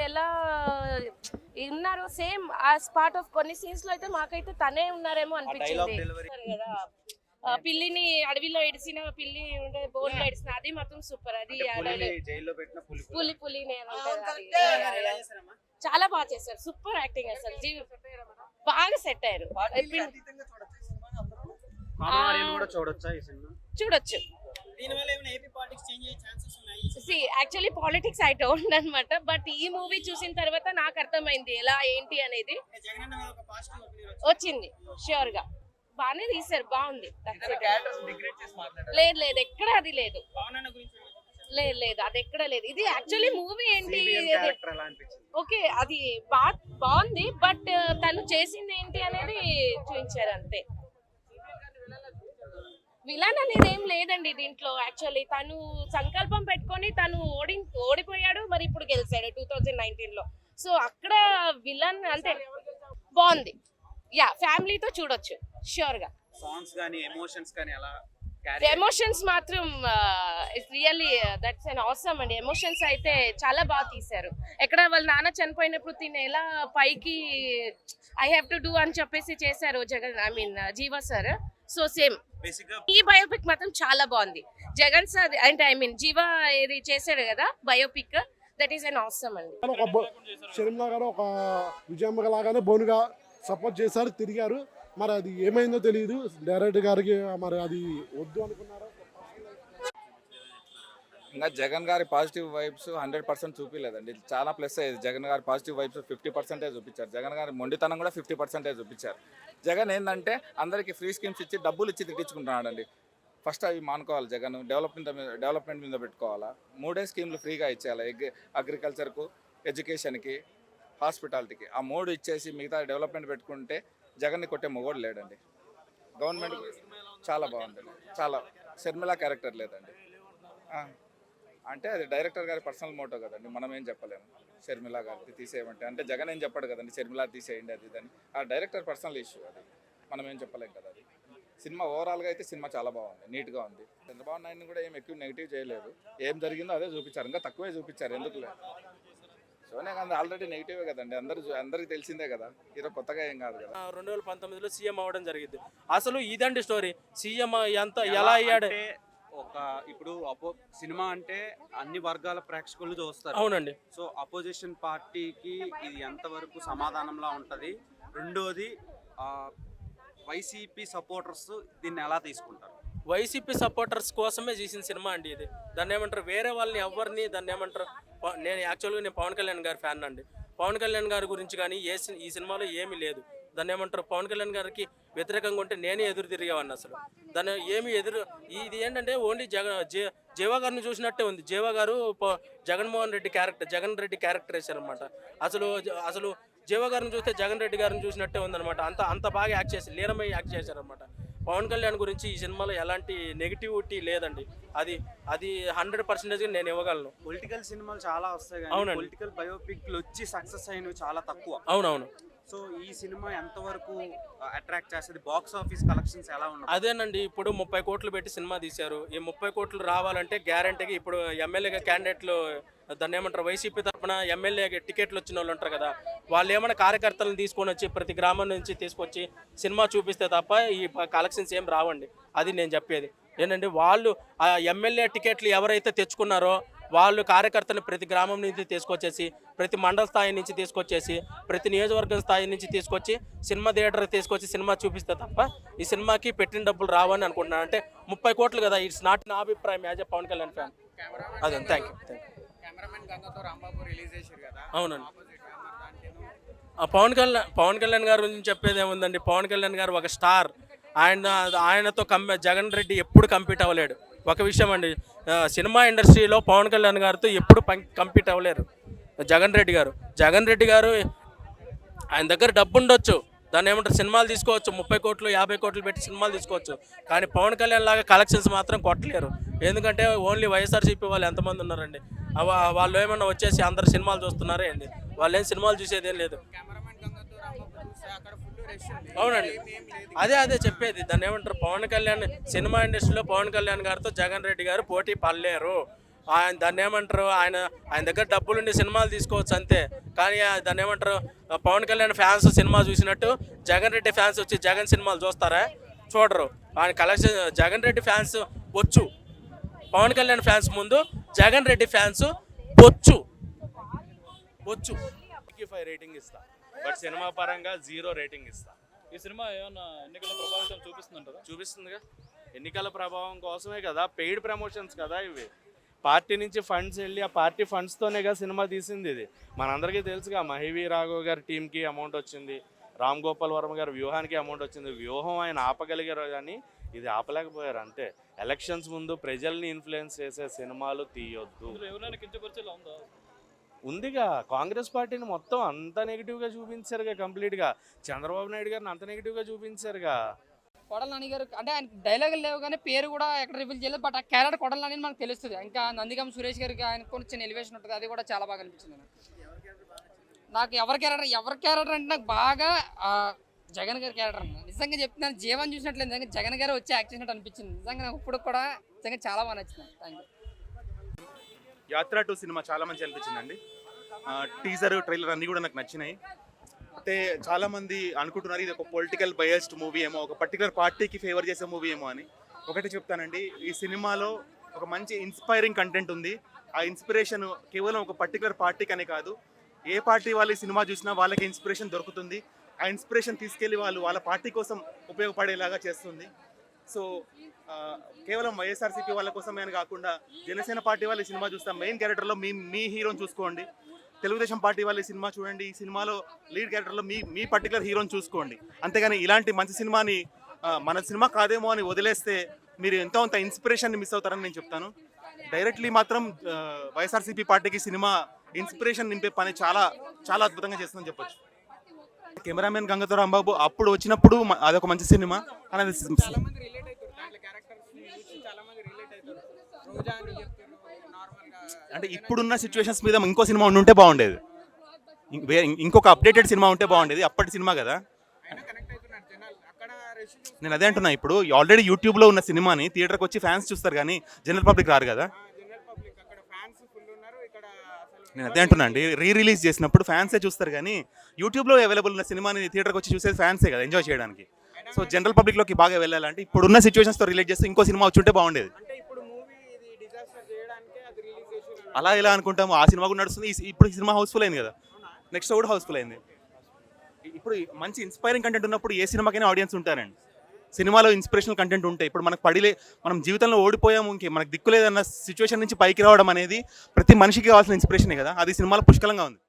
ఎలా ఉన్నారు సేమ్ ఆ పార్ట్ ఆఫ్ కొన్ని సీన్స్ లో అయితే మాకైతే తనే ఉన్నారేమో అనిపించింది కదా. పిల్లిని అడవిలో ఎడిసిన పిల్లి ఉంటే బోన్ ఎడిసిన అది మాత్రం సూపర్. అది పులి పులిని చాలా బాగా చేశారు. సూపర్ యాక్టింగ్ అసలు బాగా సెట్ అయ్యారు. చూడొచ్చు. యాక్చువల్లీ పాలిటిక్స్ ఐ డోంట్ అన్నమాట. బట్ ఈ మూవీ చూసిన తర్వాత నాకు అర్థమైంది ఎలా ఏంటి అనేది వచ్చింది. ష్యూర్ గా బాగానే తీసారు, బాగుంది. లేదు లేదు ఎక్కడ అది లేదు, లేదు లేదు అది ఎక్కడ లేదు. ఇది యాక్చువల్లీ మూవీ ఏంటి ఓకే అది బాగుంది. బట్ తను చేసింది ఏంటి అనేది చూపించారు అంతే. విలన్ అనేది ఏం లేదండి దీంట్లో. యాక్చువల్లీ తను సంకల్పం పెట్టుకొని తను ఓడిపోయాడు, మరి ఇప్పుడు గెలిచాడు 2019 లో. సో అక్కడ విలన్ అంటే బాగుంది. యా ఫ్యామిలీతో చూడొచ్చు ష్యూర్ గా. సాంగ్స్ గానీ ఎమోషన్స్ గానీ అలా ఎమోషన్స్ మాత్రం it's really that's an awesome అండి. ఎమోషన్స్ అయితే చాలా బాగా తీశారు. ఎక్కడ వాళ్ళ నాన్న చనిపోయినప్పుడు తిని ఎలా పైకి ఐ హ్యావ్ టు డూ అని చెప్పేసి చేశారు జగన్ జీవా సార్. సో సేమ్ ఈ బయోపిక్ మాత్రం చాలా బాగుంది. జగన్ సార్ అంటే జీవా ఇది చేశాడు కదా biopic, that is an awesome అండి. షర్మిలా గారు ఒక విజయమ్మ లాగానే బోనుగా సపోర్ట్ చేశారు, తిరిగారు. మరి అది ఏమైందో తెలియదు. డైరెక్టర్ గారికి మరి అది వద్దు అనుకున్నారా? ఇంకా జగన్ గారి పాజిటివ్ వైబ్స్ 100% చూపించలేదండి. చాలా ప్లస్ అయ్యేది. జగన్ గారి పాజిటివ్ వైబ్స్ 50% చూపించారు. జగన్ గారి మొండితనం కూడా 50% చూపించారు. జగన్ ఏంటంటే అందరికీ ఫ్రీ స్కీమ్స్ ఇచ్చి డబ్బులు ఇచ్చి తిట్టించుకుంటున్నాడండి. ఫస్ట్ అవి మానుకోవాలి. జగన్ డెవలప్మెంట్ మీద పెట్టుకోవాలా. 3 స్కీమ్లు ఫ్రీగా ఇచ్చేయాలి. అగ్రికల్చర్కు, ఎడ్యుకేషన్కి, హాస్పిటాలిటీకి. ఆ 3 ఇచ్చేసి మిగతా డెవలప్మెంట్ పెట్టుకుంటే జగన్ని కొట్టే మొగోడు లేడండి. గవర్నమెంట్ చాలా బాగుందండి. చాలా షర్మిలా క్యారెక్టర్ లేదండి. అంటే అది డైరెక్టర్ గారి పర్సనల్ మోటో కదండి, మనం ఏం చెప్పలేము. షర్మిలా గారిది తీసేయమంటే అంటే జగన్ ఏం చెప్పాడు కదండి షర్మిలా తీసేయండి అది ఇదని. ఆ డైరెక్టర్ పర్సనల్ ఇష్యూ అది, మనం ఏం చెప్పలేం కదా. అది సినిమా ఓవరాల్గా అయితే సినిమా చాలా బాగుంది, నీట్గా ఉంది. చంద్రబాబు నాయుడుని కూడా ఏం ఎక్కువ నెగిటివ్ చేయలేదు. ఏం జరిగిందో అదే చూపించారు, ఇంకా తక్కువే చూపించారు. ఎందుకు లేదు, సోనియా గాంధీ ఆల్రెడీ నెగిటివే కదండి, అందరికి తెలిసిందే కదా. ఈరోజు కొత్తగా ఏం కాదు కదా. 2019లో సీఎం అవ్వడం జరిగింది. అసలు ఇదండి స్టోరీ. సీఎం ఎలా అయ్యాడు. ఒక ఇప్పుడు సినిమా అంటే అన్ని వర్గాల ప్రేక్షకులు చూస్తారు. అవునండి. సో అపోజిషన్ పార్టీకి ఇది ఎంతవరకు సమాధానంలా ఉంటది? రెండోది వైసీపీ సపోర్టర్స్ దీన్ని ఎలా తీసుకుంటారు? వైసీపీ సపోర్టర్స్ కోసమే చేసిన సినిమా అండి ఇది. దాన్ని ఏమంటారు, వేరే వాళ్ళని ఎవరిని దాన్ని ఏమంటారు. నేను పవన్ కళ్యాణ్ గారి ఫ్యాన్ అండి. పవన్ కళ్యాణ్ గారి గురించి కానీ ఈ సినిమాలో ఏమీ లేదు. దాన్ని ఏమంటారు, పవన్ కళ్యాణ్ గారికి వ్యతిరేకంగా ఉంటే నేనే ఎదురు తిరిగేవాడిని. అసలు దాన్ని ఏమి ఇది ఏంటంటే ఓన్లీ జీవా గారిని చూసినట్టే ఉంది. జీవా గారు జగన్ రెడ్డి క్యారెక్టర్ వేశారనమాట. అసలు జీవా గారిని చూస్తే జగన్ రెడ్డి గారిని చూసినట్టే ఉందనమాట. అంత బాగా యాక్ట్ చేసి లీనమై యాక్ట్ చేశారనమాట. పవన్ కళ్యాణ్ గురించి ఈ సినిమాలో ఎలాంటి నెగిటివిటీ లేదండి. అది 100% నేను ఇవ్వగలను. పొలిటికల్ సినిమాలు చాలా వస్తాయి కానీ అవునండి, పొలిటికల్ బయోపిక్లు వచ్చి సక్సెస్ అయినవి చాలా తక్కువ. అవునవును. సో ఈ సినిమా ఎంతవరకు అట్రాక్ట్ చేస్తుంది? బాక్స్ ఆఫీస్ కలెక్షన్స్ ఎలా ఉన్నాయి? అదేనండి, ఇప్పుడు 30 కోట్లు పెట్టి సినిమా తీశారు. ఈ 30 కోట్లు రావాలంటే గ్యారంటీగా ఇప్పుడు ఎమ్మెల్యేగా క్యాండిడేట్లు దాన్ని ఏమంటారు, వైసీపీ తరఫున ఎమ్మెల్యేగా టికెట్లు వచ్చిన వాళ్ళు ఉంటారు కదా, వాళ్ళు ఏమైనా కార్యకర్తలను తీసుకొని వచ్చి ప్రతి గ్రామం నుంచి తీసుకొచ్చి సినిమా చూపిస్తే తప్ప ఈ కలెక్షన్స్ ఏం రావండి. అది నేను చెప్పేది ఏంటంటే, వాళ్ళు ఆ ఎమ్మెల్యే టికెట్లు ఎవరైతే తెచ్చుకున్నారో వాళ్ళు కార్యకర్తలు ప్రతి గ్రామం నుంచి తీసుకొచ్చేసి, ప్రతి మండల స్థాయి నుంచి తీసుకొచ్చేసి, ప్రతి నియోజకవర్గం స్థాయి నుంచి తీసుకొచ్చి సినిమా థియేటర్ తీసుకొచ్చి సినిమా చూపిస్తే తప్ప ఈ సినిమాకి పెట్టిన డబ్బులు రావని అనుకుంటున్నాను. అంటే 30 కోట్లు కదా, ఇట్స్ నాట్ నా అభిప్రాయం as a Pawan Kalyan fan. అదే థ్యాంక్ యూ. అవునండి. పవన్ కళ్యాణ్ గారి గురించి చెప్పేది ఏముందండి. పవన్ కళ్యాణ్ గారు ఒక స్టార్. ఆయనతో జగన్ రెడ్డి ఎప్పుడు కంపీట్ అవ్వలేడు. ఒక విషయం అండి, సినిమా ఇండస్ట్రీలో పవన్ కళ్యాణ్ గారితో ఎప్పుడు కంపీట్ అవ్వలేరు జగన్ రెడ్డి గారు. ఆయన దగ్గర డబ్బు ఉండొచ్చు, దాన్ని ఏమంటారు సినిమాలు తీసుకోవచ్చు, 30 కోట్లు 50 కోట్లు పెట్టి సినిమాలు తీసుకోవచ్చు. కానీ పవన్ కళ్యాణ్ లాగా కలెక్షన్స్ మాత్రం కొట్టలేరు. ఎందుకంటే ఓన్లీ వైఎస్ఆర్సీపీ వాళ్ళు ఎంతమంది ఉన్నారండి, వాళ్ళు ఏమన్నా వచ్చేసి అందరు సినిమాలు చూస్తున్నారా ఏంది? వాళ్ళు ఏం సినిమాలు చూసేది ఏం లేదు. అవునండి, అదే చెప్పేది. దాన్ని ఏమంటారు, పవన్ కళ్యాణ్ సినిమా ఇండస్ట్రీలో పవన్ కళ్యాణ్ గారితో జగన్ రెడ్డి గారు పోటీ పడలేరు. ఆయన దాన్ని ఏమంటారు, ఆయన దగ్గర డబ్బులుండి సినిమాలు తీసుకోవచ్చు అంతే. కానీ దాన్ని ఏమంటారు, పవన్ కళ్యాణ్ ఫ్యాన్స్ సినిమా చూసినట్టు జగన్ రెడ్డి ఫ్యాన్స్ వచ్చి జగన్ సినిమాలు చూస్తారా? చూడరు. ఆయన కలెక్షన్ జగన్ రెడ్డి ఫ్యాన్స్ వచ్చు, పవన్ కళ్యాణ్ ఫ్యాన్స్ ముందు జగన్ రెడ్డి ఫ్యాన్స్ బొచ్చు. 5 రేటింగ్ ఇస్తా, బట్ సినిమా పరంగా 0 రేటింగ్ ఇస్తా. ఈ సినిమా ఏమన్నా ఎన్నికల ప్రభావితం చూపిస్తుందంటారా? చూపిస్తుందిగా, ఎన్నికల ప్రభావం కోసమే కదా, పెయిడ్ ప్రమోషన్స్ కదా ఇవి. పార్టీ నుంచి ఫండ్స్ వెళ్ళి ఆ పార్టీ ఫండ్స్తోనేగా సినిమా తీసింది ఇది. మనందరికీ తెలుసుగా, మహివి రాఘవ్ గారి టీంకి అమౌంట్ వచ్చింది, రామ్ గోపాల్ వర్మ గారి వ్యూహానికి అమౌంట్ వచ్చింది. వ్యూహం ఆయన ఆపగలిగారు కానీ ఇది ఆపలేకపోయారు అంతే. ఎలక్షన్స్ ముందు ప్రజల్ని ఇన్ఫ్లుయెన్స్ చేసే సినిమాలు తీయొద్దు. ఇందులో ఎవరైనా కించపరిచేలా ఉందా? ఉందిగా, కాంగ్రెస్ పార్టీని మొత్తం అంత నెగిటివ్గా చూపించారుగా, కంప్లీట్గా చంద్రబాబు నాయుడు గారిని అంత నెగిటివ్గా చూపించారుగా. కొడల నాని గారు అంటే ఆయన డైలాగులు లేవు కానీ పేరు కూడా ఎక్కడ రివీల్ చేయలేదు. బట్ ఆ క్యారెక్టర్ కొడల నాని మనకు తెలుస్తుంది. ఇంకా నందిగం సురేష్ గారికి ఆయన కొన్ని చిన్న ఎలివేషన్ ఉంటుంది, అది కూడా చాలా బాగా అనిపించింది నాకు. ఎవరి క్యారెక్టర్ అంటే నాకు బాగా జగన్ గారి క్యారెక్టర్ అన్న. నిజంగా చెప్తున్నాను, జీవన్ చూసినట్లేదు, నిజంగా జగన్ గారు వచ్చి యాక్ట్ చేసినట్టు అనిపించింది. నిజంగా నాకు ఇప్పుడు కూడా నిజంగా చాలా బాగా నచ్చింది. Thank you. యాత్ర 2 సినిమా చాలా మంచి అనిపించిందండి. టీజర్, ట్రైలర్ అన్నీ కూడా నాకు నచ్చినాయి. అయితే చాలామంది అనుకుంటున్నారు ఇది ఒక పొలిటికల్ బయస్డ్ మూవీ ఏమో, ఒక పర్టికులర్ పార్టీకి ఫేవర్ చేసే మూవీ ఏమో అని. ఒకటి చెప్తానండి, ఈ సినిమాలో ఒక మంచి ఇన్స్పైరింగ్ కంటెంట్ ఉంది. ఆ ఇన్స్పిరేషన్ కేవలం ఒక పర్టికులర్ పార్టీకి అనే కాదు, ఏ పార్టీ వాళ్ళు ఈ సినిమా చూసినా వాళ్ళకి ఇన్స్పిరేషన్ దొరుకుతుంది. ఆ ఇన్స్పిరేషన్ తీసుకెళ్ళి వాళ్ళ పార్టీ కోసం ఉపయోగపడేలాగా చేస్తుంది. సో కేవలం వైఎస్ఆర్సీపీ వాళ్ళ కోసమే అని కాకుండా జనసేన పార్టీ వాళ్ళు ఈ సినిమా చూస్తాం, మెయిన్ క్యారెక్టర్లో మీ హీరోని చూసుకోండి. తెలుగుదేశం పార్టీ వాళ్ళు ఈ సినిమా చూడండి, ఈ సినిమాలో లీడ్ క్యారెక్టర్లో మీ పర్టికులర్ హీరోని చూసుకోండి. అంతేగాని ఇలాంటి మంచి సినిమాని మన సినిమా కాదేమో అని వదిలేస్తే మీరు ఎంతో అంత ఇన్స్పిరేషన్ని మిస్ అవుతారని నేను చెప్తాను. డైరెక్ట్లీ మాత్రం వైఎస్ఆర్సీపీ పార్టీకి సినిమా ఇన్స్పిరేషన్ నింపే పని చాలా చాలా అద్భుతంగా చేస్తుందని చెప్పొచ్చు. కెమెరామెన్ గంగతో రాంబాబు అప్పుడు వచ్చినప్పుడు అదొక మంచి సినిమా కానీ అది అంటే ఇప్పుడున్న సిచ్యువేషన్స్ మీద ఇంకో సినిమా ఉంటే బాగుండేది, ఇంకొక అప్డేటెడ్ సినిమా ఉంటే బాగుండేది. అప్పటి సినిమా కదా, నేను అదే అంటున్నా. ఇప్పుడు ఆల్రెడీ యూట్యూబ్లో ఉన్న సినిమాని థియేటర్కి వచ్చి ఫ్యాన్స్ చూస్తారు కానీ జనరల్ పబ్లిక్ రారు కదా. నేను అదే అంటున్నా అండి, రిలీజ్ చేసినప్పుడు ఫ్యాన్సే చూస్తారు కానీ యూట్యూబ్లో అవైలబుల్ ఉన్న సినిమాని థియేటర్కి వచ్చి చూసేది ఫ్యాన్సే కదా, ఎంజాయ్ చేయడానికి. సో జనరల్ పబ్లిక్లోకి బాగా వెళ్ళాలంటే ఇప్పుడున్న సిచ్యువేషన్స్తో రిలేట్ చేస్తే ఇంకో సినిమా వచ్చి ఉంటే బాగుండేది. అలా ఎలా అనుకుంటాము, ఆ సినిమా కూడా నడుస్తుంది. ఇప్పుడు ఈ సినిమా హౌస్ఫుల్ అయింది కదా, నెక్స్ట్ కూడా హౌస్ఫుల్ అయింది. ఇప్పుడు మంచి ఇన్స్పైరింగ్ కంటెంట్ ఉన్నప్పుడు ఏ సినిమాకైనా ఆడియన్స్ ఉంటారండి. సినిమాలో ఇన్స్పిరేషనల్ కంటెంట్ ఉంటాయి. ఇప్పుడు మనకు మనం జీవితంలో ఓడిపోయాము, ఇంకే మనకు దిక్కులేదన్న సిచ్యువేషన్ నుంచి పైకి రావడం అనేది ప్రతి మనిషికి కావాల్సిన ఇన్స్పిరేషనే కదా, అది సినిమాలో పుష్కలంగా ఉంది.